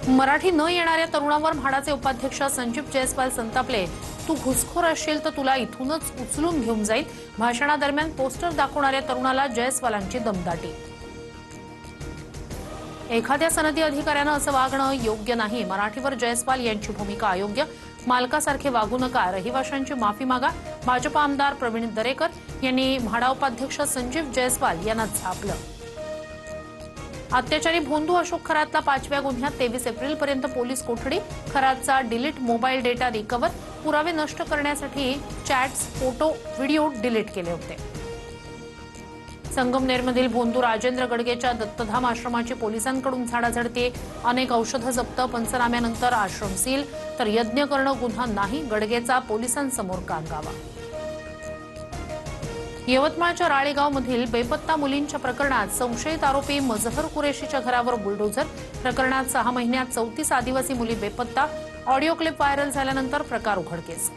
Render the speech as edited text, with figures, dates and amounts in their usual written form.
मराठी न येणाऱ्या तरुणावर म्हाडाचे उपाध्यक्ष संजीव जयस्वाल संतापले. तू घुसखोर असशील तर तुला इथूनच उचलून घेऊन जाईल. भाषणादरम्यान पोस्टर दाखवणाऱ्या तरुणाला जयस्वालांची दमदाटी. एखाद्या सनदी अधिकाऱ्यानं असं वागणं योग्य नाही. मराठीवर जयस्वाल यांची भूमिका अयोग्य. मालकासारखे वागू नका. रहिवाशांची माफी मागा. भाजपा आमदार प्रवीण दरेकर यांनी म्हाडा उपाध्यक्ष संजीव जयस्वाल यांना झापलं. अत्याचारी भोंदू अशोक खरातला 5व्या गुन्ह्यात 23 एप्रिलपर्यंत पोलीस कोठडी. खरातचा डिलीट मोबाईल डेटा रिकव्हर. पुरावे नष्ट करण्यासाठी चॅट्स, फोटो, व्हिडिओ डिलीट केले होते. संगमनेरमधील भोंदू राजेंद्र गडगेच्या दत्तधाम आश्रमाची पोलिसांकडून झाडाझडती. अनेक औषधं जप्त. पंचनाम्यानंतर आश्रम सील. तर यज्ञ करणं गुन्हा नाही. गडगेचा पोलिसांसमोर कांगावा. यवतमाळच्या राळेगावमधील बेपत्ता मुलींच्या प्रकरणात संशयित आरोपी मजहर कुरेशीच्या घरावर बुलडोझर. प्रकरणात 6 महिन्यात 34 आदिवासी मुली बेपत्ता. ऑडिओ क्लिप व्हायरल झाल्यानंतर प्रकार उघडकीस.